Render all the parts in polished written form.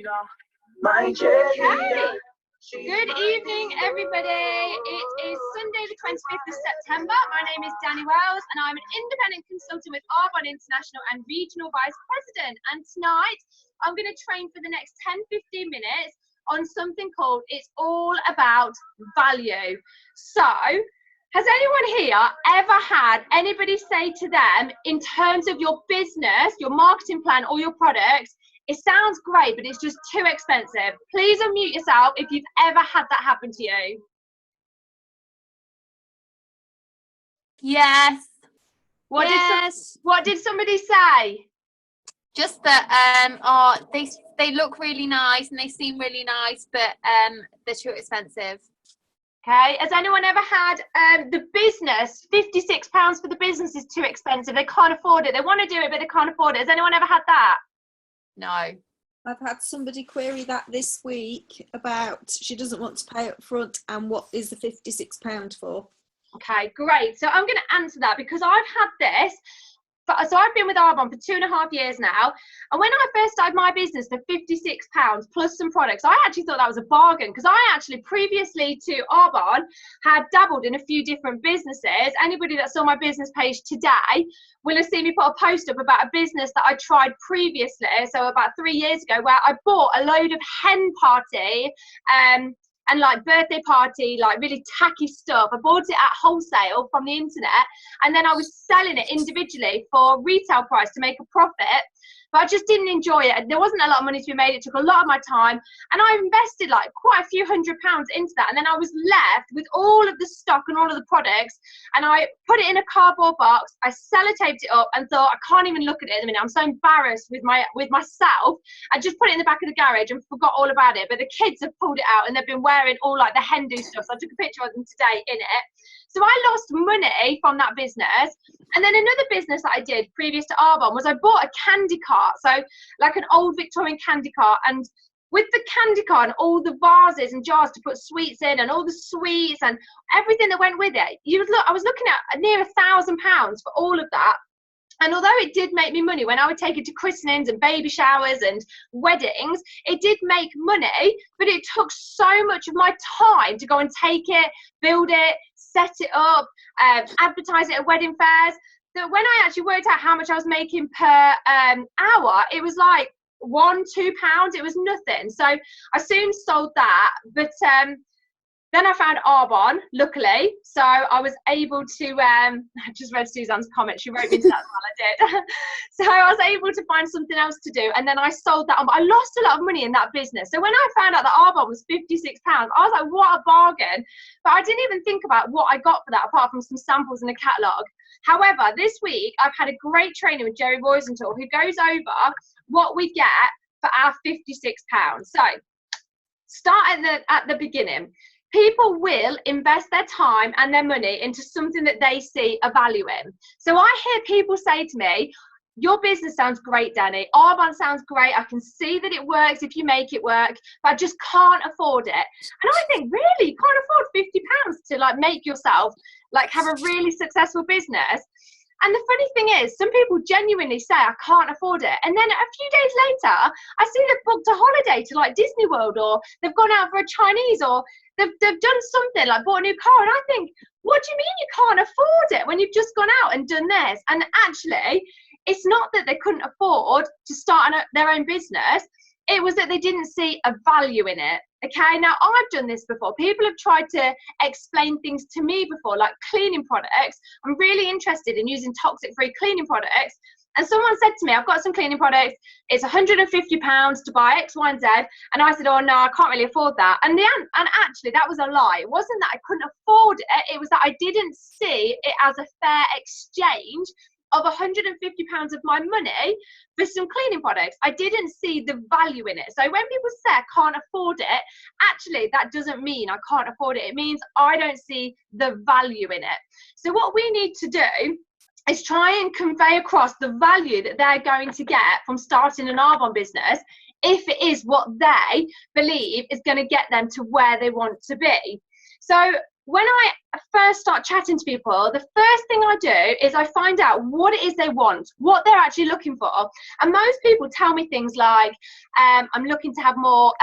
Okay. Good evening, everybody. It is Sunday, the 25th of September. My name is Danni and I'm an independent consultant with Arbonne International and Regional Vice President. And tonight, I'm going to train for the next 10-15 minutes on something called It's All About Value. So, has anyone here ever had anybody say to them, in terms of your business, your marketing plan, or your products, it sounds great, but it's just too expensive? Please unmute yourself if you've ever had that happen to you. Yes. What did somebody say? Just that they look really nice and they seem really nice, but they're too expensive. Okay, has anyone ever had the business, £56 for the business is too expensive, they can't afford it, they want to do it but they can't afford it? Has anyone ever had that? No. I've had somebody query that this week about she doesn't want to pay up front and what is the £56 for. Okay, great. So I'm going to answer that because I've had this. So I've been with Arbonne for 2.5 years now. And when I first started my business for £56 plus some products, I actually thought that was a bargain because I actually previously to Arbonne had dabbled in a few different businesses. Anybody that saw my business page today will have seen me put a post up about a business that I tried previously. So about 3 years ago, where I bought a load of hen party and like birthday party, like really tacky stuff. I bought it at wholesale from the internet, and then I was selling it individually for retail price to make a profit. But I just didn't enjoy it. There wasn't a lot of money to be made. It took a lot of my time, and I invested like quite a few £100s into that. And then I was left with all of the stock and all of the products, and I put it in a cardboard box. I sellotaped it up and thought, I can't even look at it at the minute. I'm so embarrassed with myself. I just put it in the back of the garage and forgot all about it. But the kids have pulled it out and they've been wearing all like the hen do stuff. So I took a picture of them today in it. So I lost money from that business. And then another business that I did previous to Arbonne was I bought a candy cart. So like an old Victorian candy cart. And with the candy cart and all the vases and jars to put sweets in and all the sweets and everything that went with it, I was looking at near £1,000 for all of that. And although it did make me money when I would take it to christenings and baby showers and weddings, it did make money, but it took so much of my time to go and take it, build it, set it up, advertise it at wedding fairs, that when I actually worked out how much I was making per hour, it was like £1, £2, it was nothing. So I soon sold that, but then I found Arbonne, luckily, so I was able to, I just read Suzanne's comment, she wrote me into that as well, I did. So I was able to find something else to do, and then I sold that on. But I lost a lot of money in that business. So when I found out that Arbonne was £56, I was like, what a bargain. But I didn't even think about what I got for that, apart from some samples in a catalogue. However, this week, I've had a great training with Roisentul, who goes over what we get for our £56. So start at the beginning. People will invest their time and their money into something that they see a value in. So I hear people say to me, your business sounds great, Danni. Arbonne sounds great. I can see that it works if you make it work, but I just can't afford it. And I think, really, you can't afford £50 to like make yourself like have a really successful business. And the funny thing is, some people genuinely say, I can't afford it. And then a few days later, I see they've booked a holiday to like Disney World, or they've gone out for a Chinese, or they've done something like bought a new car. And I think, what do you mean you can't afford it when you've just gone out and done this? And actually, it's not that they couldn't afford to start their own business. It was that they didn't see a value in it. Okay, now I've done this before. People have tried to explain things to me before, like cleaning products. I'm really interested in using toxic-free cleaning products. And someone said to me, I've got some cleaning products. It's £150 to buy X, Y, and Z. And I said, oh, no, I can't really afford that. And actually, that was a lie. It wasn't that I couldn't afford it. It was that I didn't see it as a fair exchange of £150 of my money for some cleaning products. I didn't see the value in it. So when people say I can't afford it, actually that doesn't mean I can't afford it. It means I don't see the value in it. So what we need to do is try and convey across the value that they're going to get from starting an Arbonne business, if it is what they believe is going to get them to where they want to be. So when I first start chatting to people, the first thing I do is I find out what it is they want, what they're actually looking for. And most people tell me things like, I'm looking to have more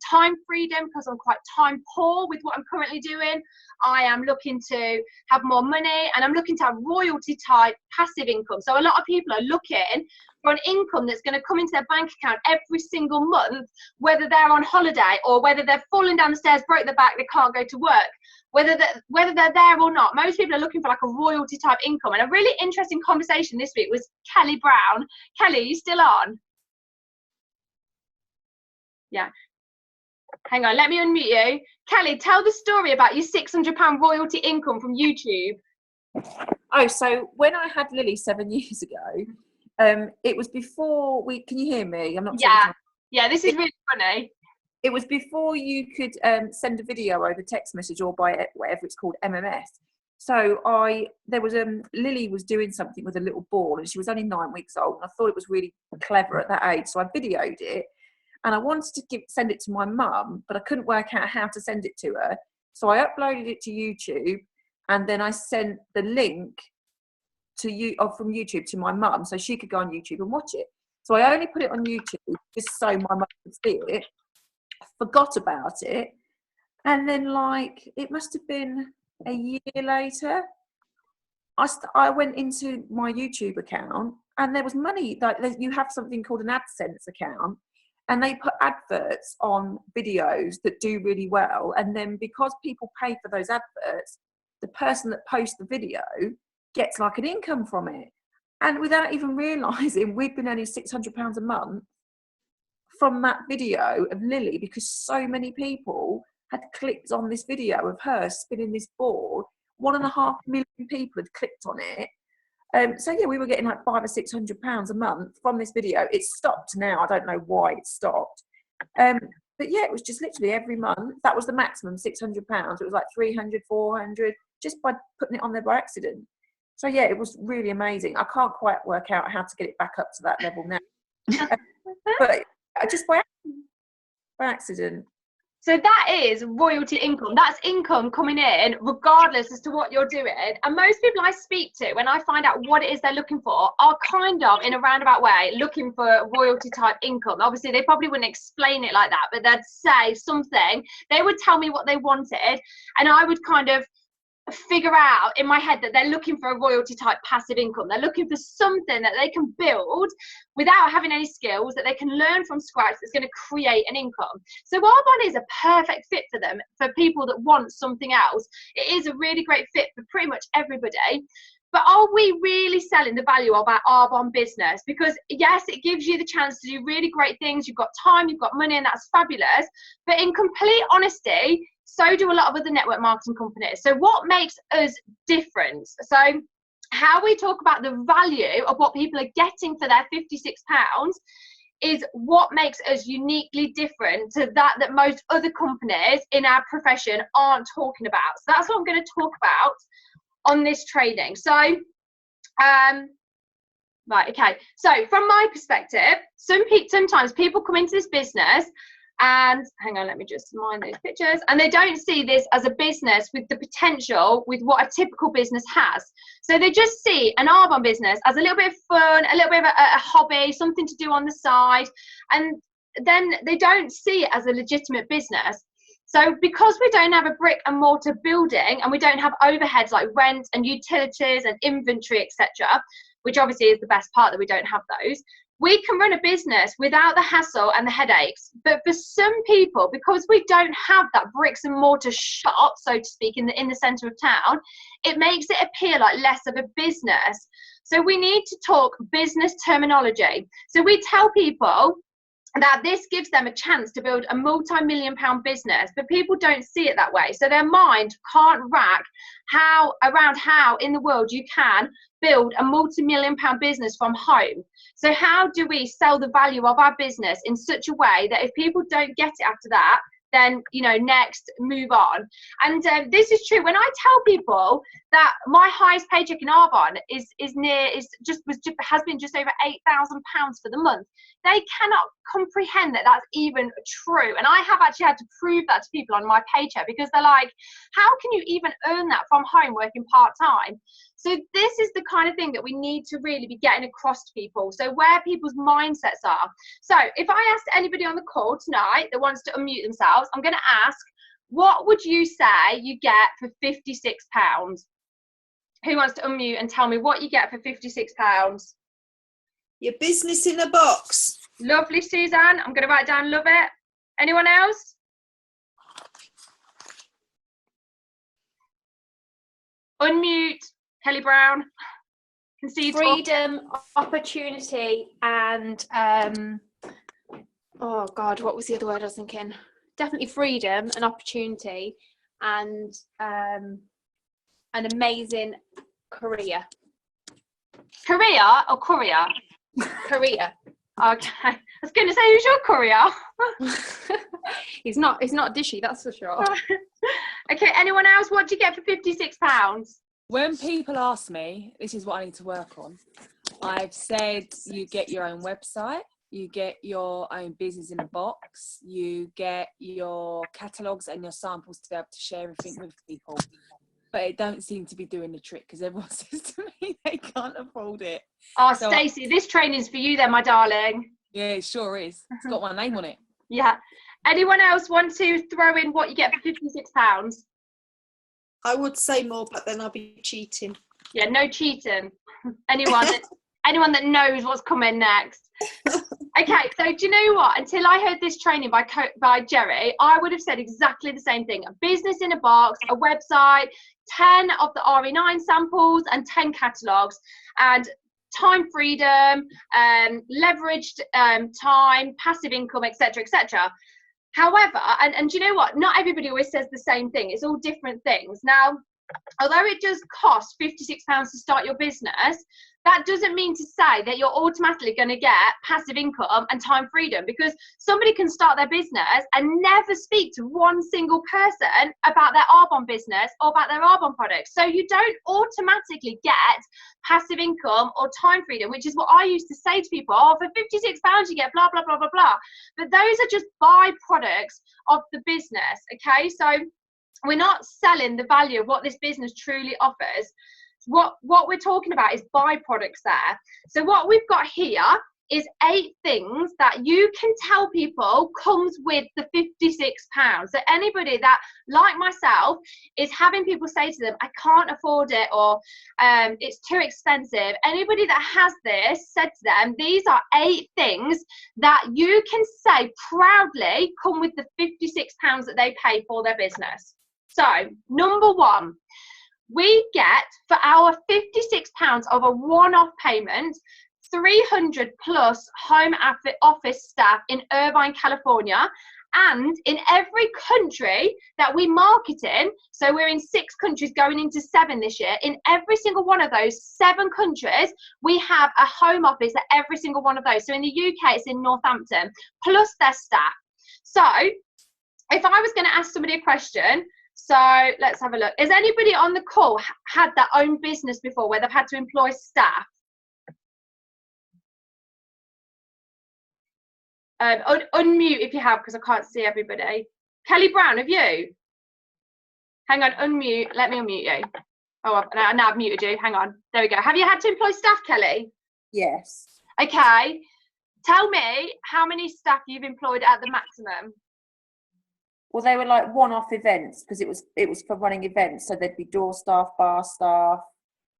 time freedom because I'm quite time poor with what I'm currently doing. I am looking to have more money, and I'm looking to have royalty type passive income. So a lot of people are looking for an income that's going to come into their bank account every single month, whether they're on holiday or whether they're falling down the stairs, broke their back, they can't go to work. Whether they're there or not, most people are looking for like a royalty type income. And a really interesting conversation this week was Kelly Brown. Kelly, are you still on? Yeah. Hang on, let me unmute you. Kelly, tell the story about your £600 royalty income from YouTube. Oh, so when I had Lily 7 years ago, it was before can you hear me? I'm not. Yeah, this is really funny. It was before you could send a video over text message or by whatever it's called, MMS. So Lily was doing something with a little ball, and she was only 9 weeks old, and I thought it was really clever at that age. So I videoed it, and I wanted to send it to my mum, but I couldn't work out how to send it to her. So I uploaded it to YouTube, and then I sent the link from YouTube to my mum so she could go on YouTube and watch it. So I only put it on YouTube just so my mum could see it. Forgot about it, and then it must have been a year later, I went into my YouTube account, and there was money. You have something called an AdSense account, and they put adverts on videos that do really well, and then because people pay for those adverts, the person that posts the video gets like an income from it. And without even realising, we'd been earning £600 a month from that video of Lily, because so many people had clicked on this video of her spinning this ball. 1.5 million people had clicked on it. So yeah, we were getting like £500 or £600 a month from this video. It's stopped now. I don't know why it stopped. But yeah, it was just literally every month. That was the maximum, £600. It was like 300, 400, just by putting it on there by accident. So yeah, it was really amazing. I can't quite work out how to get it back up to that level now. But just by accident. So that is royalty income. That's income coming in regardless as to what you're doing. And most people I speak to, when I find out what it is they're looking for, are kind of in a roundabout way looking for royalty type income. Obviously they probably wouldn't explain it like that, but they'd say something. They would tell me what they wanted, and I would kind of figure out in my head that they're looking for a royalty type passive income. They're looking for something that they can build without having any skills, that they can learn from scratch, that's going to create an income. So Arbonne is a perfect fit for them, for people that want something else. It is a really great fit for pretty much everybody. But are we really selling the value of our Arbonne business? Because yes, it gives you the chance to do really great things. You've got time, you've got money, and that's fabulous. But in complete honesty, so do a lot of other network marketing companies. So what makes us different? So how we talk about the value of what people are getting for their £56 is what makes us uniquely different to that most other companies in our profession aren't talking about. So that's what I'm going to talk about on this training. So right, okay, so from my perspective, sometimes people come into this business and hang on, let me just mind those pictures, and they don't see this as a business with the potential with what a typical business has. So they just see an Arbonne business as a little bit of fun, a little bit of a hobby, something to do on the side, and then they don't see it as a legitimate business. So because we don't have a brick and mortar building, and we don't have overheads like rent and utilities and inventory, etc., which obviously is the best part, that we don't have those, we can run a business without the hassle and the headaches. But for some people, because we don't have that bricks and mortar shop, so to speak, in the centre of town, it makes it appear like less of a business. So we need to talk business terminology. So we tell people that this gives them a chance to build a multi-million-pound business, but people don't see it that way. So their mind can't rack around how in the world you can build a multi-million-pound business from home. So how do we sell the value of our business in such a way that if people don't get it after that, then, you know, next move on. And this is true when I tell people that my highest paycheck in Arbonne has been just over £8,000 for the month. They cannot comprehend that that's even true. And I have actually had to prove that to people on my paycheck, because they're like, how can you even earn that from home working part-time? So this is the kind of thing that we need to really be getting across to people. So where people's mindsets are. So if I asked anybody on the call tonight that wants to unmute themselves, I'm going to ask, what would you say you get for £56? Who wants to unmute and tell me what you get for £56? Your business in a box. Lovely, Suzanne. I'm going to write down love it. Anyone else? Unmute. Kelly Brown. Can see you talk. Freedom, opportunity, and oh God, what was the other word I was thinking? Definitely freedom and opportunity, and an amazing career. Career or courier? Career. Okay. I was going to say, who's your courier? He's not dishy, that's for sure. Okay, anyone else? What do you get for £56? When people ask me, this is what I need to work on. I've said you get your own website, you get your own business in a box, you get your catalogues and your samples to be able to share everything with people. But it don't seem to be doing the trick, because everyone says to me they can't afford it. Oh, So Stacey, this training's for you then, my darling. yeah, it sure is. It's got my name on it. Yeah. Anyone else want to throw in what you get for £56? I would say more, but then I'll be cheating. Yeah, no cheating. Anyone that knows what's coming next. Okay, so do you know what? Until I heard this training by Jerry, I would have said exactly the same thing. A business in a box, a website, 10 of the RE9 samples and 10 catalogues, and time freedom, leveraged time, passive income, etc., etc. However, and do you know what? Not everybody always says the same thing. It's all different things. Now, although it does cost £56 to start your business, that doesn't mean to say that you're automatically going to get passive income and time freedom, because somebody can start their business and never speak to one single person about their Arbonne business or about their Arbonne products. So you don't automatically get passive income or time freedom, which is what I used to say to people. Oh, for £56 you get blah, blah, blah, blah, blah. But those are just byproducts of the business, okay? So we're not selling the value of what this business truly offers. What we're talking about is byproducts there. So what we've got here is 8 things that you can tell people comes with the £56. So anybody that, like myself, is having people say to them, I can't afford it, or it's too expensive. Anybody that has this said to them, these are 8 things that you can say proudly come with the £56 that they pay for their business. So number 1, we get for our £56 of a one-off payment, 300 plus home office staff in Irvine, California, and in every country that we market in. So we're in 6 countries going into 7 this year. In every single one of those 7 countries, we have a home office at every single one of those. So in the UK, it's in Northampton, plus their staff. So if I was going to ask somebody a question, so let's have a look. Has anybody on the call had their own business before where they've had to employ staff? Unmute if you have, because I can't see everybody. Kelly Brown, have you? Hang on, unmute. Let me unmute you. Oh, now I've muted you. Hang on. There we go. Have you had to employ staff, Kelly? Yes. Okay. Tell me how many staff you've employed at the maximum. Well, they were like one-off events, because it was for running events. So there'd be door staff, bar staff,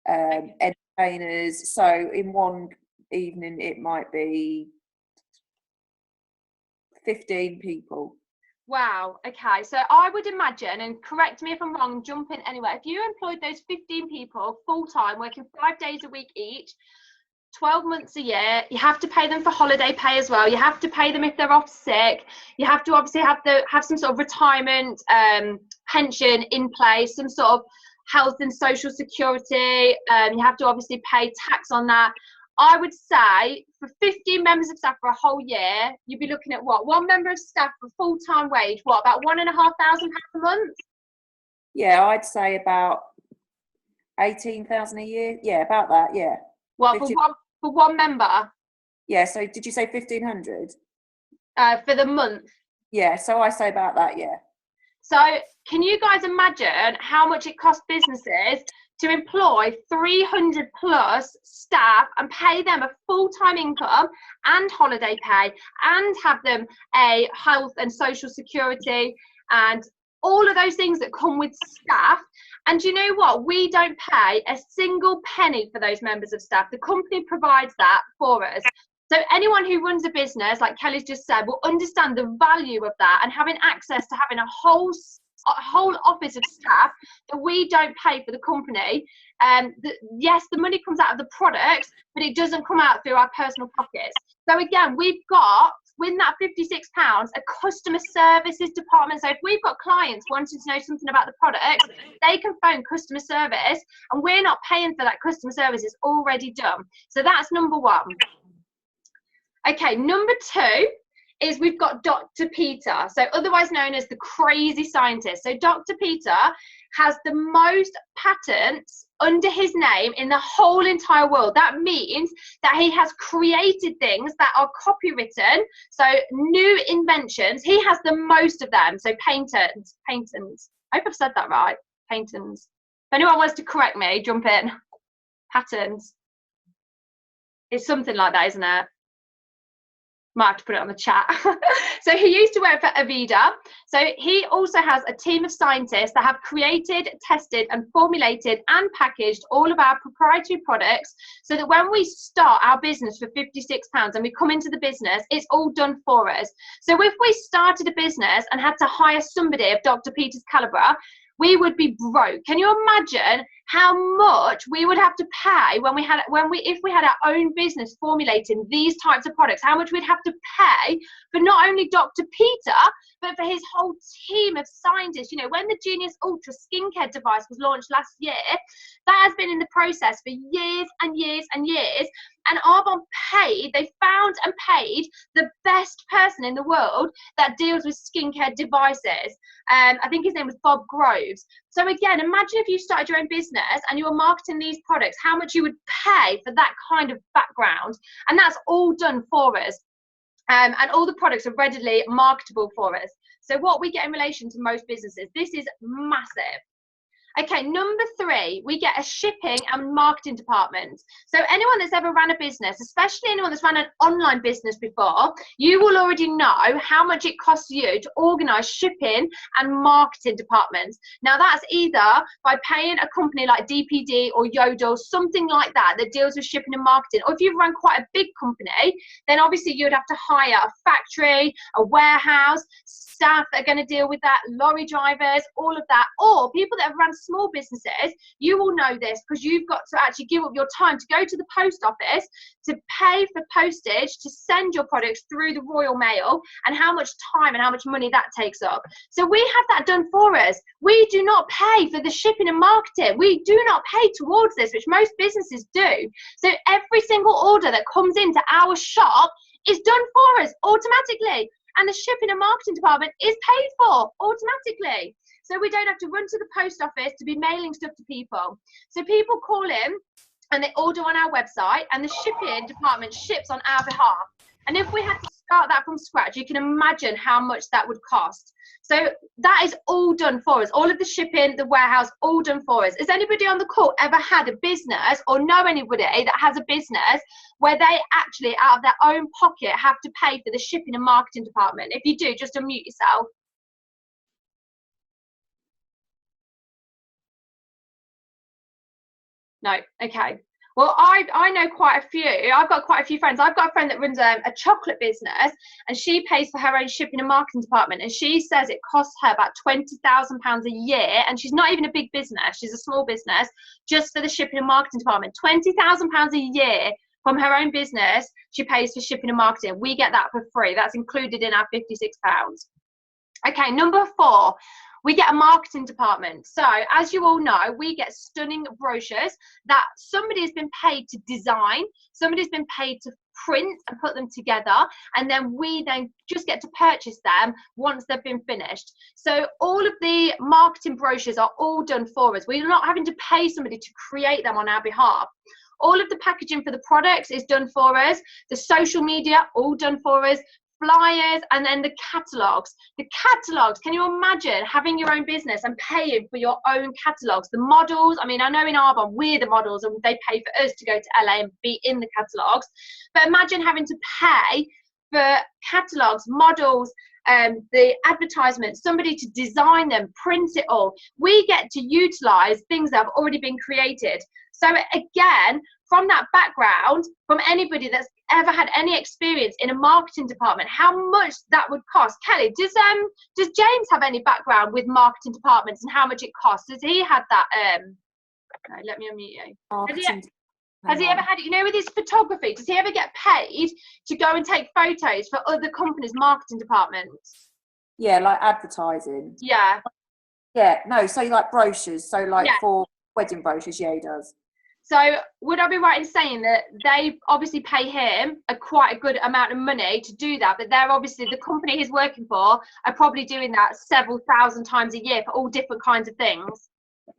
entertainers. So in one evening, it might be 15 people. Wow. Okay. So I would imagine, and correct me if I'm wrong, jump in anywhere, if you employed those 15 people full-time, working 5 days a week each, 12 months a year, you have to pay them for holiday pay as well. You have to pay them if they're off sick. You have to obviously have some sort of retirement pension in place, some sort of health and social security. You have to obviously pay tax on that. I would say for 15 members of staff for a whole year, you'd be looking at what? One member of staff for full-time wage, what, about £1,500 a month? Yeah, I'd say about 18,000 a year. Yeah, about that. Yeah. Well, for one member? Yeah. So did you say 1,500? For the month. Yeah. So I say about that. Yeah. So can you guys imagine how much it costs businesses to employ 300 plus staff and pay them a full-time income and holiday pay and have them a health and social security and all of those things that come with staff? And you know what? We don't pay a single penny for those members of staff. The company provides that for us. So anyone who runs a business, like Kelly's just said, will understand the value of that, and having access to having a whole office of staff that we don't pay for the company. Yes, the money comes out of the products, but it doesn't come out through our personal pockets. So again, we've got, with that £56, a customer services department. So if we've got clients wanting to know something about the product, they can phone customer service, and we're not paying for that customer service. It's already done. So that's number one. Okay, number two is we've got Dr. Peter, so otherwise known as the crazy scientist. So Dr. Peter has the most patents under his name in the whole entire world. That means that he has created things that are copywritten, so new inventions. He has the most of them. So patents. I hope I've said that right. Patents. If anyone wants to correct me, jump in. Patents. It's something like that, isn't it? Might have to put it on the chat. So he used to work for Avida. So he also has a team of scientists that have created, tested and formulated and packaged all of our proprietary products, so that when we start our business for £56 and we come into the business, it's all done for us. So if we started a business and had to hire somebody of Dr. Peter's calibre, we would be broke. Can you imagine how much we would have to pay if we had our own business formulating these types of products? How much we'd have to pay for not only Dr. Peter, but for his whole team of scientists. You know, when the Genius Ultra skincare device was launched last year, that has been in the process for years and years and years. And Arbonne they found and paid the best person in the world that deals with skincare devices. I think his name was Bob Groves. So again, imagine if you started your own business and you were marketing these products, how much you would pay for that kind of background. And that's all done for us. And all the products are readily marketable for us. So what we get in relation to most businesses, this is massive. Okay, number three, we get a shipping and marketing department. So anyone that's ever ran a business, especially anyone that's run an online business before, you will already know how much it costs you to organise shipping and marketing departments. Now that's either by paying a company like DPD or Yodel, something like that, that deals with shipping and marketing. Or if you've run quite a big company, then obviously you'd have to hire a factory, a warehouse, staff that are going to deal with that, lorry drivers, all of that. Or people that have run small businesses, you will know this because you've got to actually give up your time to go to the post office, to pay for postage, to send your products through the Royal Mail, and how much time and how much money that takes up. So we have that done for us. We do not pay for the shipping and marketing. We do not pay towards this, which most businesses do. So every single order that comes into our shop is done for us automatically. And the shipping and marketing department is paid for automatically. So we don't have to run to the post office to be mailing stuff to people. So people call in and they order on our website, and the shipping department ships on our behalf. And if we had to start that from scratch, you can imagine how much that would cost. So that is all done for us. All of the shipping, the warehouse, all done for us. Has anybody on the call ever had a business or know anybody that has a business where they actually, out of their own pocket, have to pay for the shipping and marketing department? If you do, just unmute yourself. No, okay. Well, I know quite a few. I've got quite a few friends. I've got a friend that runs a chocolate business, and she pays for her own shipping and marketing department. And she says it costs her about £20,000 a year. And she's not even a big business. She's a small business, just for the shipping and marketing department. £20,000 a year from her own business, she pays for shipping and marketing. We get that for free. That's included in our £56. Okay, number four. we get a marketing department. So as you all know, we get stunning brochures that somebody has been paid to design, somebody's been paid to print and put them together, and then we then just get to purchase them once they've been finished. So all of the marketing brochures are all done for us. We're not having to pay somebody to create them on our behalf. All of the packaging for the products is done for us. The social media, all done for us. Flyers, and then the catalogs. The catalogs, can you imagine having your own business and paying for your own catalogs? The models, I mean, I know in Arbonne we're the models and they pay for us to go to LA and be in the catalogs, but imagine having to pay for catalogs, models, the advertisements, somebody to design them, print it all. We get to utilize things that have already been created. So again, from that background, from anybody that's ever had any experience in a marketing department, how much that would cost. Kelly, does James have any background with marketing departments and how much it costs? Has he had that? Okay, let me unmute you. Has he ever had it, you know, with his photography? Does he ever get paid to go and take photos for other companies' marketing departments? Yeah, like advertising. Yeah. Yeah, no, so like brochures, so like Yeah. for wedding brochures, yeah, he does. So would I be right in saying that they obviously pay him quite a good amount of money to do that, but they're obviously, the company he's working for are probably doing that several thousand times a year for all different kinds of things?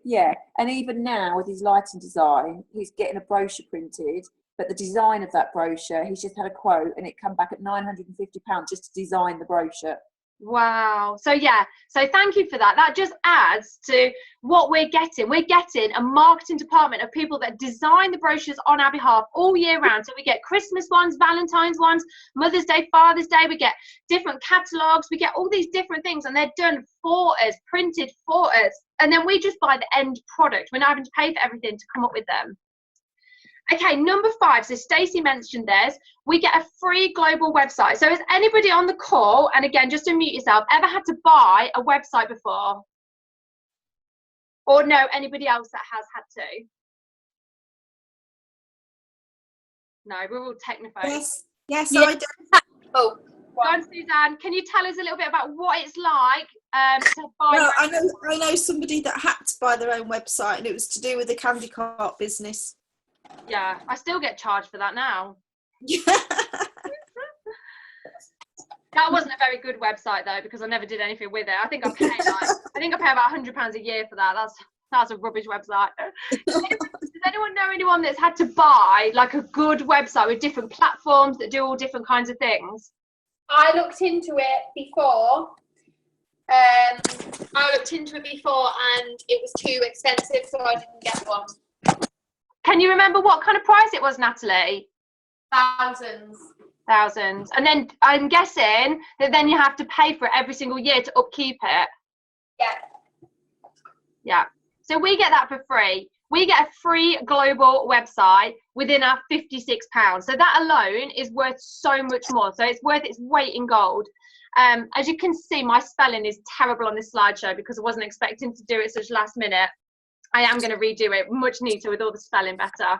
Yeah, and even now with his lighting design, he's getting a brochure printed, but the design of that brochure, he's just had a quote and it come back at £950 just to design the brochure. Wow. So yeah, so thank you for that. That just adds to what we're getting. We're getting a marketing department of people that design the brochures on our behalf all year round. So we get Christmas ones, Valentine's ones, Mother's Day, Father's Day, we get different catalogues, we get all these different things, and they're done for us, printed for us, and then we just buy the end product. We're not having to pay for everything to come up with them. Okay, number 5, so Stacey mentioned this, we get a free global website. So has anybody on the call, and again, just unmute yourself, ever had to buy a website before? Or no, anybody else that has had to? No, we're all technophobes. Yes, Yeah. I do. Oh, Go on, Suzanne, can you tell us a little bit about what it's like to buy? Well, I know somebody that had to buy their own website, and it was to do with the candy cart business. Yeah, I still get charged for that now. That wasn't a very good website though, because I never did anything with it. I think I pay about £100 a year for that. That's a rubbish website. Does anyone know anyone that's had to buy like a good website with different platforms that do all different kinds of things? I looked into it before. And it was too expensive, so I didn't get one. Can you remember what kind of price it was, Natalie? Thousands. And then I'm guessing that then you have to pay for it every single year to upkeep it. Yeah. So we get that for free. We get a free global website within our £56. So that alone is worth so much more. So it's worth its weight in gold. As you can see, my spelling is terrible on this slideshow because I wasn't expecting to do it such last minute. I am going to redo it much neater with all the spelling better.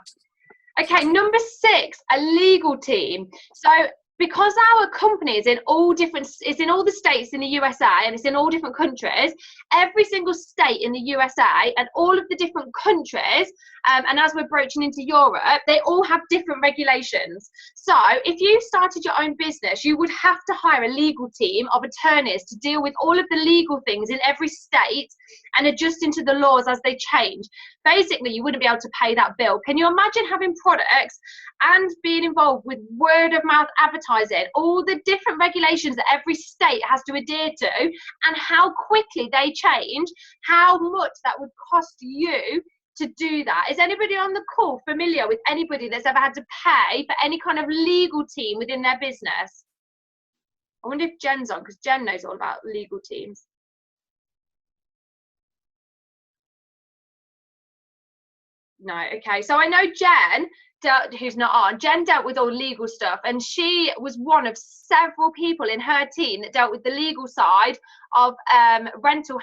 Okay, number 6, a legal team. So because our company is in all the states in the USA and it's in all different countries, every single state in the USA and all of the different countries, and as we're broaching into Europe, they all have different regulations. So if you started your own business, you would have to hire a legal team of attorneys to deal with all of the legal things in every state and adjusting to the laws as they change. Basically, you wouldn't be able to pay that bill. Can you imagine having products and being involved with word of mouth advertising, all the different regulations that every state has to adhere to, and how quickly they change, how much that would cost you to do that? Is anybody on the call familiar with anybody that's ever had to pay for any kind of legal team within their business? I wonder if Jen's on, because Jen knows all about legal teams. No, okay. So I know Jen, who's not on, Jen dealt with all legal stuff, and she was one of several people in her team that dealt with the legal side of rental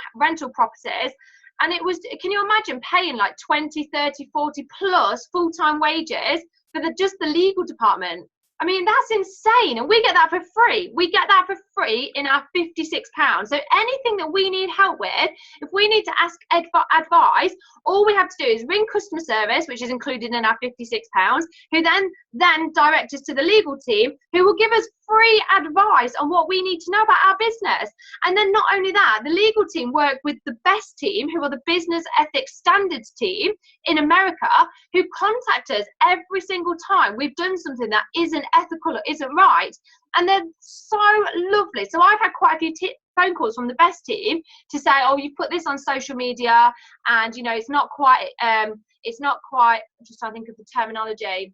properties. And it was, can you imagine paying like 20, 30, 40 plus full-time wages for just the legal department? I mean, that's insane. And we get that for free. We get that for free in our £56. So anything that we need help with, if we need to ask advice, all we have to do is ring customer service, which is included in our £56, who then direct us to the legal team, who will give us free advice on what we need to know about our business. And then not only that, the legal team work with the best team, who are the business ethics standards team in America, who contact us every single time we've done something that isn't ethical or isn't right. And they're so lovely. So I've had quite a few phone calls from the best team to say, oh, you put this on social media and, you know, it's not quite, I'm just trying to think of the terminology.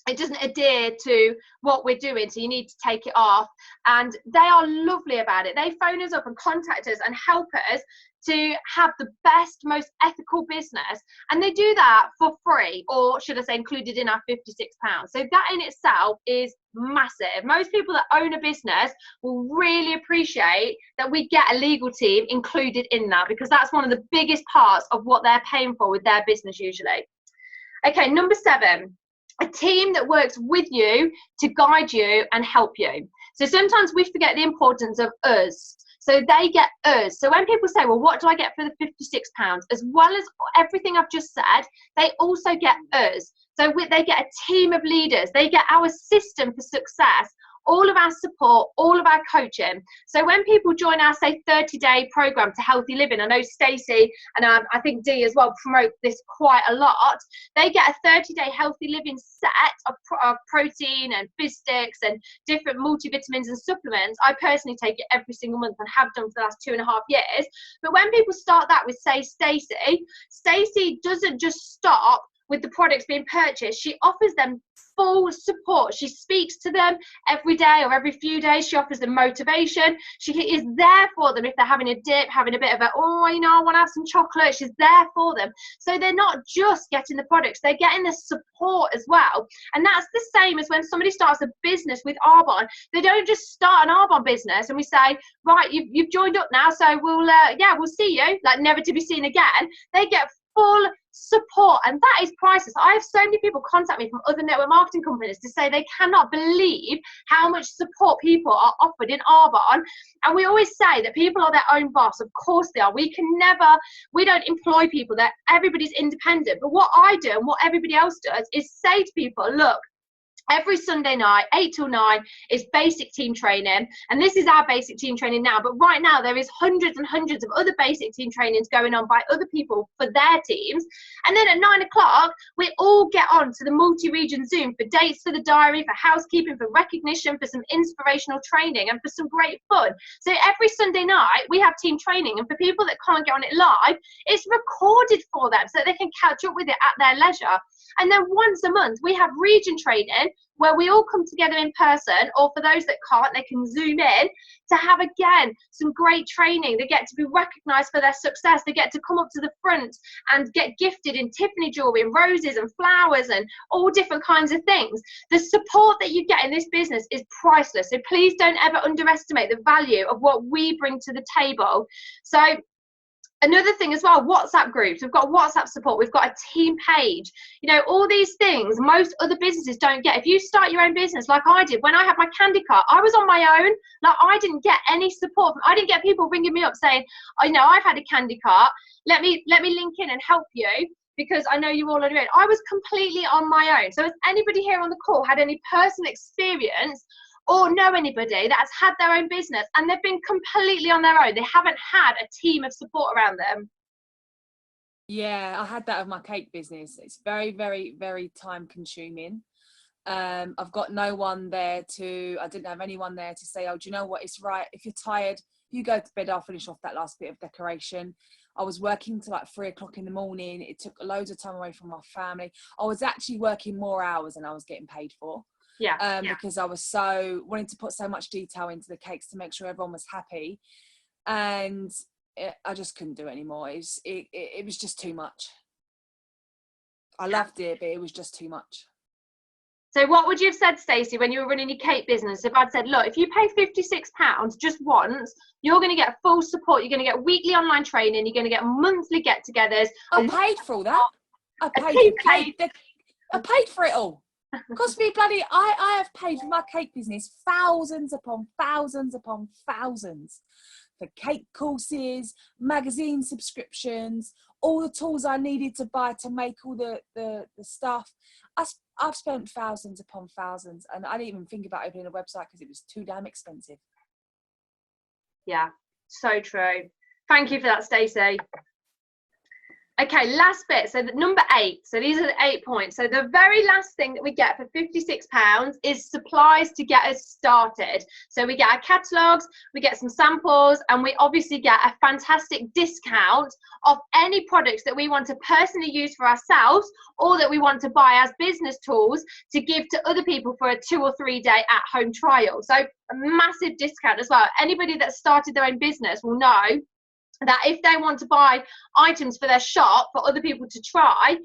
It doesn't adhere to what we're doing, so you need to take it off. And they are lovely about it. They phone us up and contact us and help us to have the best, most ethical business. And they do that for free, or should I say included in our £56. So that in itself is massive. Most people that own a business will really appreciate that we get a legal team included in that, because that's one of the biggest parts of what they're paying for with their business usually. Okay, number 7. A team that works with you to guide you and help you. So sometimes we forget the importance of us. So they get us. So when people say, well, what do I get for the £56? As well as everything I've just said, they also get us. So they get a team of leaders. They get our system for success, all of our support, all of our coaching. So when people join our, say, 30-day program to healthy living, I know Stacey and I think Dee as well promote this quite a lot. They get a 30-day healthy living set of protein and fish sticks and different multivitamins and supplements. I personally take it every single month and have done for the last 2.5 years. But when people start that with, say, Stacey doesn't just stop with the products being purchased. She offers them full support. She speaks to them every day or every few days. She offers them motivation. She is there for them if they're having a dip, having a bit of a, oh, you know, I want to have some chocolate. She's there for them. So they're not just getting the products, they're getting the support as well. And that's the same as when somebody starts a business with Arbonne. They don't just start an Arbonne business and we say, right, you've joined up now, so we'll see you, like never to be seen again. They get full support, and that is priceless. I have so many people contact me from other network marketing companies to say they cannot believe how much support people are offered in Arbonne. And we always say that people are their own boss. Of course they are. We don't employ people, that everybody's independent. But what I do and what everybody else does is say to people, look, every Sunday night, 8 till 9, is basic team training. And this is our basic team training now. But right now, there is hundreds and hundreds of other basic team trainings going on by other people for their teams. And then at 9 o'clock, we all get on to the multi-region Zoom for dates for the diary, for housekeeping, for recognition, for some inspirational training, and for some great fun. So every Sunday night, we have team training. And for people that can't get on it live, it's recorded for them so that they can catch up with it at their leisure. And then once a month, we have region training where we all come together in person, or for those that can't, they can Zoom in to have, again, some great training. They get to be recognised for their success. They get to come up to the front and get gifted in Tiffany jewellery and roses and flowers and all different kinds of things. The support that you get in this business is priceless. So please don't ever underestimate the value of what we bring to the table. So another thing as well, WhatsApp groups. We've got WhatsApp support. We've got a team page. You know, all these things most other businesses don't get. If you start your own business like I did, when I had my candy cart, I was on my own. Like, I didn't get any support. I didn't get people ringing me up saying, oh, you know, I've had a candy cart. Let me link in and help you, because I know you all are doing it. I was completely on my own. So has anybody here on the call had any personal experience or know anybody that's had their own business and they've been completely on their own? They haven't had a team of support around them. Yeah, I had that with my cake business. It's very, very, very time consuming. I've got no one there I didn't have anyone there to say, oh, do you know what, it's right, if you're tired, you go to bed, I'll finish off that last bit of decoration. I was working till like 3 o'clock in the morning. It took loads of time away from my family. I was actually working more hours than I was getting paid for. Because I was wanting to put so much detail into the cakes to make sure everyone was happy, and I just couldn't do it anymore. It was just too much. I loved it, but it was just too much. So what would you have said, Stacey, when you were running your cake business? If I'd said, look, if you pay £56 just once, you're going to get full support. You're going to get weekly online training. You're going to get monthly get-togethers. I paid for all that. I paid for it all. Cost me bloody, I have paid for my cake business thousands upon thousands upon thousands for cake courses, magazine subscriptions, all the tools I needed to buy to make all the stuff. I've spent thousands upon thousands, and I didn't even think about opening a website because it was too damn expensive. Yeah, so true. Thank you for that, Stacey. Okay, last bit. So number 8. So these are the 8 points. So the very last thing that we get for £56 is supplies to get us started. So we get our catalogues, we get some samples, and we obviously get a fantastic discount of any products that we want to personally use for ourselves or that we want to buy as business tools to give to other people for a 2 or 3 day at-home trial. So a massive discount as well. Anybody that started their own business will know that if they want to buy items for their shop for other people to try,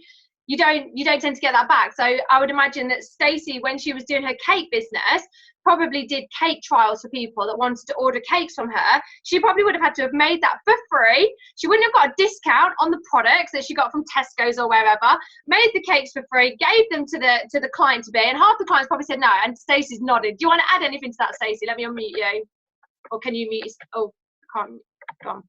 you don't tend to get that back. So I would imagine that Stacey, when she was doing her cake business, probably did cake trials for people that wanted to order cakes from her. She probably would have had to have made that for free. She wouldn't have got a discount on the products that she got from Tesco's or wherever, made the cakes for free, gave them to the client to be, and half the clients probably said no. And Stacey's nodded. Do you want to add anything to that, Stacey? Let me unmute you. Or can you mute? Oh, I can't. Go on.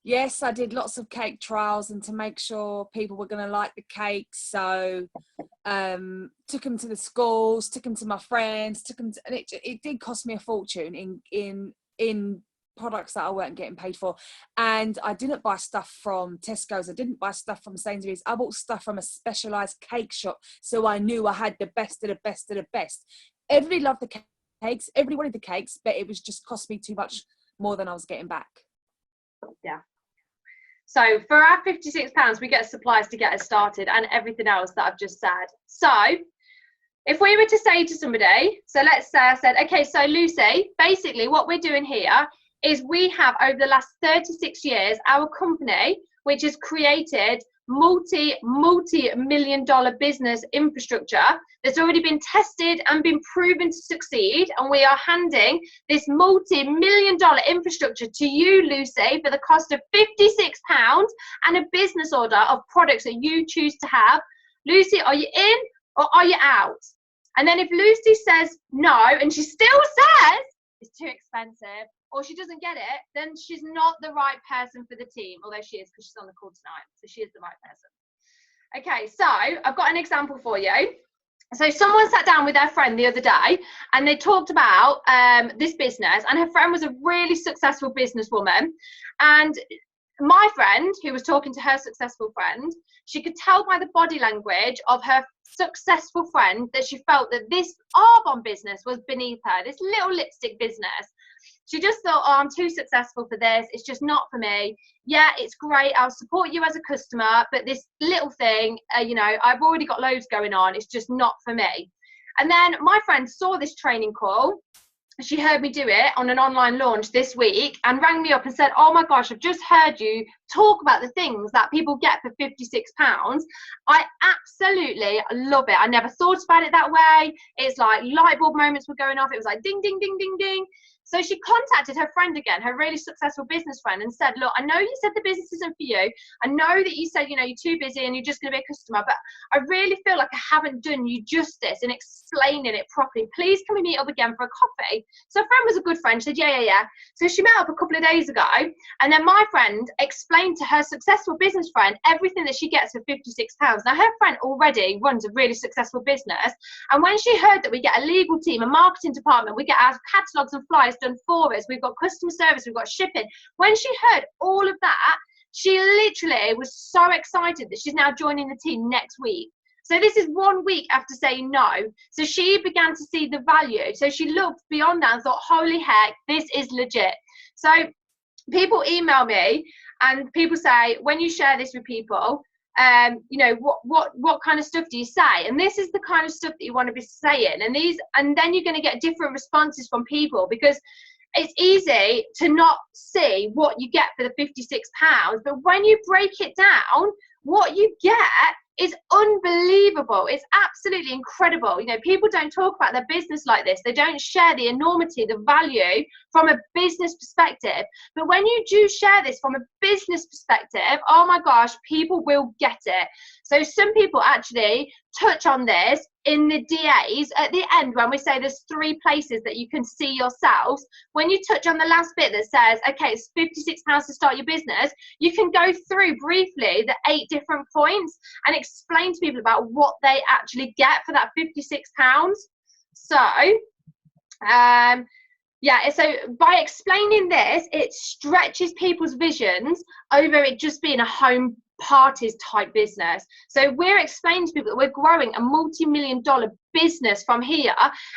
Yes, I did lots of cake trials, and to make sure people were going to like the cakes, so took them to the schools, took them to my friends, and it did cost me a fortune in products that I weren't getting paid for. And I didn't buy stuff from Tesco's, I didn't buy stuff from Sainsbury's, I bought stuff from a specialised cake shop, so I knew I had the best of the best of the best. Everybody loved the cakes, everybody wanted the cakes, but it was just cost me too much more than I was getting back. Yeah. So for our £56, we get supplies to get us started and everything else that I've just said. So if we were to say to somebody, so let's say I said, okay, so Lucy, basically what we're doing here is we have over the last 36 years, our company, which has created multi-million-dollar business infrastructure that's already been tested and been proven to succeed, and we are handing this multi-million-dollar infrastructure to you, Lucy, for the cost of £56 and a business order of products that you choose to have. Lucy, are you in or are you out? And then if Lucy says no, and she still says it's too expensive, or she doesn't get it, then she's not the right person for the team, although she is, because she's on the call tonight, so she is the right person. Okay, so I've got an example for you. So someone sat down with their friend the other day, and they talked about this business, and her friend was a really successful businesswoman, and my friend, who was talking to her successful friend, she could tell by the body language of her successful friend that she felt that this Arbonne business was beneath her, this little lipstick business. She just thought, oh, I'm too successful for this. It's just not for me. Yeah, it's great. I'll support you as a customer, but this little thing, I've already got loads going on. It's just not for me. And then my friend saw this training call. She heard me do it on an online launch this week and rang me up and said, oh my gosh, I've just heard you talk about the things that people get for £56. I absolutely love it. I never thought about it that way. It's like light bulb moments were going off. It was like ding, ding, ding, ding, ding. So she contacted her friend again, her really successful business friend, and said, look, I know you said the business isn't for you. I know that you said, you're too busy and you're just going to be a customer, but I really feel like I haven't done you justice in explaining it properly. Please can we meet up again for a coffee? So her friend was a good friend. She said, yeah. So she met up a couple of days ago, and then my friend explained to her successful business friend everything that she gets for £56. Now her friend already runs a really successful business, and when she heard that we get a legal team, a marketing department, we get our catalogues and flyers done for us, we've got customer service, we've got shipping, when she heard all of that, she literally was so excited that she's now joining the team next week. So this is 1 week after saying no. So she began to see the value. So she looked beyond that and thought, holy heck, this is legit. So people email me and people say, when you share this with people, what kind of stuff do you say? And this is the kind of stuff that you want to be saying. And then you're going to get different responses from people, because it's easy to not see what you get for the £56. But when you break it down, what you get is unbelievable. It's absolutely incredible. You know, people don't talk about their business like this. They don't share the enormity, the value from a business perspective. But when you do share this from a business perspective, oh my gosh, people will get it. So some people actually touch on this in the DAs at the end when we say there's 3 places that you can see yourselves. When you touch on the last bit that says, okay, it's £56 to start your business, you can go through briefly the 8 different points and explain to people about what they actually get for that £56. So, yeah, so by explaining this, it stretches people's visions over it just being a home parties type business. So we're explaining to people that we're growing a multi-million-dollar business from here.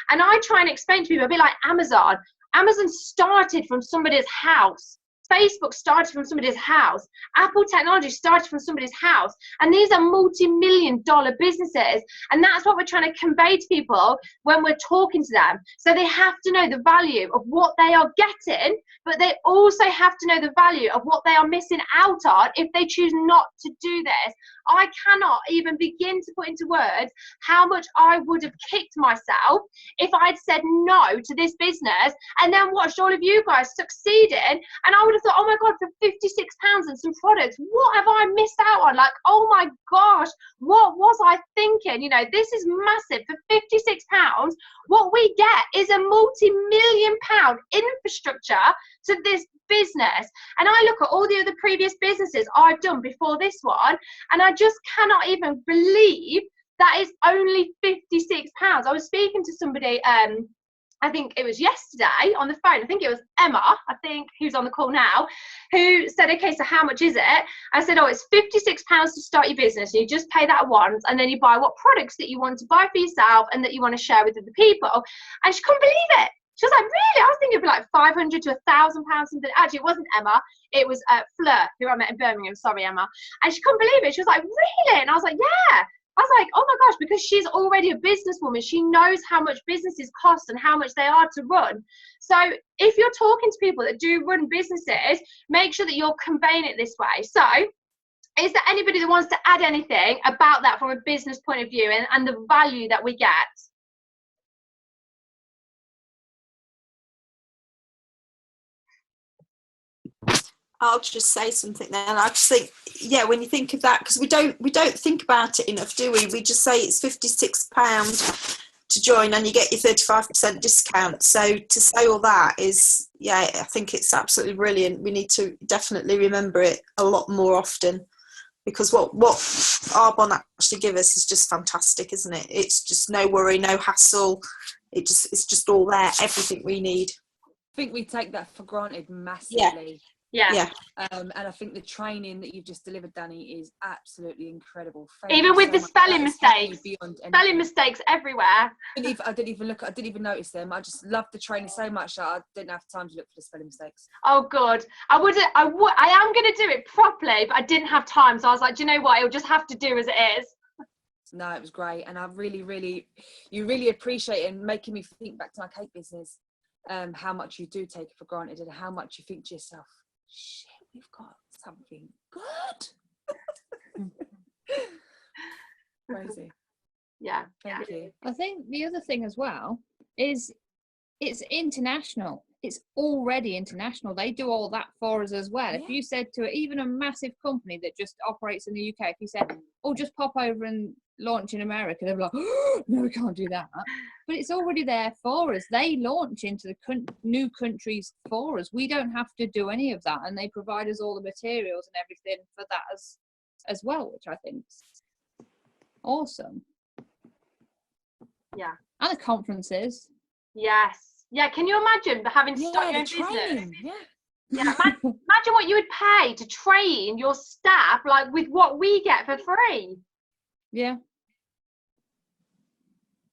And I try and explain to people a bit like Amazon. Amazon started from somebody's house. Facebook started from somebody's house. Apple technology started from somebody's house. And these are multi-million-dollar businesses. And that's what we're trying to convey to people when we're talking to them. So they have to know the value of what they are getting, but they also have to know the value of what they are missing out on if they choose not to do this. I cannot even begin to put into words how much I would have kicked myself if I'd said no to this business and then watched all of you guys succeeding, and I would have thought, oh my god, for £56 and some products, what have I missed out on? Like, oh my gosh, what was I thinking? You know, this is massive. For £56, what we get is a multi-million-pound infrastructure to this business. And I look at all the other previous businesses I've done before this one, and I just cannot even believe that is only £56. I was speaking to somebody, I think it was yesterday on the phone. I think it was Emma, I think, who's on the call now, who said, okay, so how much is it? I said, oh, it's £56 to start your business. You just pay that once, and then you buy what products that you want to buy for yourself and that you want to share with other people. And she couldn't believe it. She was like, really? I was thinking it'd be like £500 to £1,000 something. Actually, it wasn't Emma. It was Fleur, who I met in Birmingham. Sorry, Emma. And she couldn't believe it. She was like, really? And I was like, yeah. I was like, oh my gosh, because she's already a businesswoman. She knows how much businesses cost and how much they are to run. So if you're talking to people that do run businesses, make sure that you're conveying it this way. So is there anybody that wants to add anything about that from a business point of view and the value that we get? I'll just say something then. I just think, yeah, when you think of that, because we don't think about it enough, do we? We just say it's £56 to join and you get your 35% discount. So to say all that is, yeah, I think it's absolutely brilliant. We need to definitely remember it a lot more often, because what Arbonne actually give us is just fantastic, isn't it? It's just no worry, no hassle. It's just all there, everything we need. I think we take that for granted massively. Yeah. And I think the training that you've just delivered, Danni, is absolutely incredible. Even with the spelling mistakes. Spelling Mistakes everywhere. I didn't even notice them. I just loved the training so much that I didn't have time to look for the spelling mistakes. Oh God, I am going to do it properly, but I didn't have time. So I was like, do you know what? It'll just have to do as it is. No, it was great. And I you really appreciate it and making me think back to my cake business, how much you do take it for granted and how much you think to yourself, shit, we've got something good. Crazy. Yeah. Thank you. I think the other thing as well is it's international. It's already international. They do all that for us as well. Yeah. If you said to even a massive company that just operates in the UK, if you said, oh, just pop over and launch in America, they'd be like, oh, no, we can't do that. But it's already there for us. They launch into the new countries for us. We don't have to do any of that. And they provide us all the materials and everything for that as well, which I think is awesome. Yeah. And the conferences. Yes. Yeah, can you imagine having to start your own business? Yeah, imagine what you would pay to train your staff, like with what we get for free. Yeah.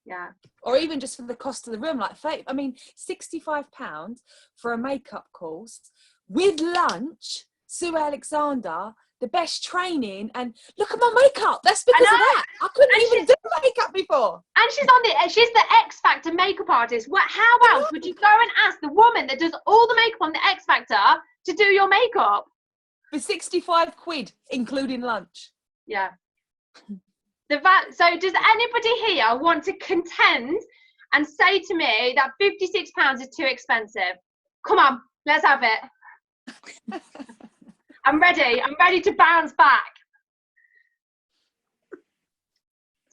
Yeah. Or even just for the cost of the room, like £65 for a makeup course with lunch. Sue Alexander, the best training, and look at my makeup. That's because of that. I couldn't even do makeup before. And she's the X Factor makeup artist. How else would you go and ask the woman that does all the makeup on the X Factor to do your makeup? For £65, including lunch. Yeah. So does anybody here want to contend and say to me that £56 is too expensive? Come on, let's have it. I'm ready to bounce back.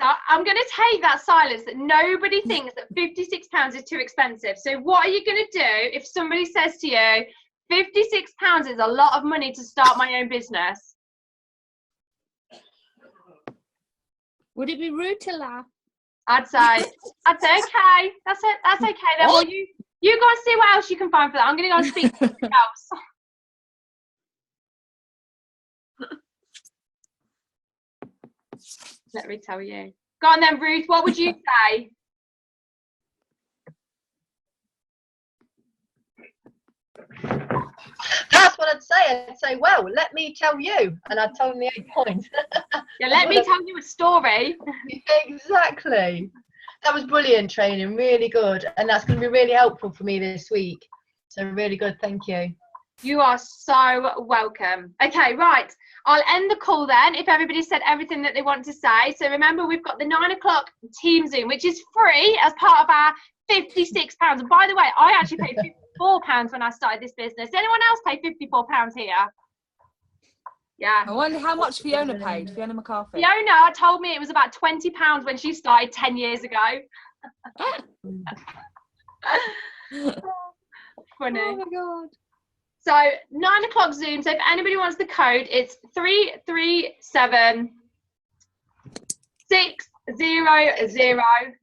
So I'm going to take that silence that nobody thinks that £56 is too expensive. So what are you going to do if somebody says to you, £56 is a lot of money to start my own business? Would it be rude to laugh? I'd say okay. That's it. That's okay then. Well, you go and see what else you can find for that. I'm going to go and speak to somebody else. Let me tell you. Go on then, Ruth. What would you say? That's what I'd say. I'd say, well, let me tell you. And I'd tell them the 8 points. Yeah, let me tell you a story. Exactly. That was brilliant training. Really good. And that's going to be really helpful for me this week. So really good. Thank you. You are so welcome. Okay, right. I'll end the call then if everybody said everything that they want to say. So remember, we've got the 9 o'clock team Zoom, which is free as part of our £56. And by the way, I actually paid £54 when I started this business. Did anyone else pay £54 here? Yeah. I wonder how much Fiona paid, Fiona McCarthy. Fiona told me it was about £20 when she started 10 years ago. Funny. Oh my God. So 9 o'clock Zoom. So if anybody wants the code, it's 337 600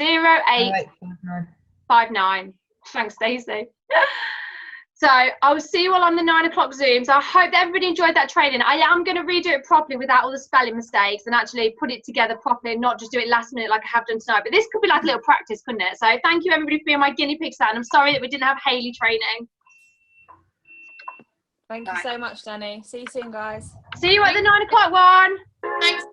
0859. Thanks, Stacey. So I will see you all on the 9 o'clock Zoom. So I hope that everybody enjoyed that training. I am going to redo it properly without all the spelling mistakes and actually put it together properly and not just do it last minute like I have done tonight. But this could be like a little practice, couldn't it? So thank you everybody for being my guinea pigs, and I'm sorry that we didn't have Hayley training. Thank you so much, Danny. See you soon, guys. See you at the 9 o'clock one. Thanks.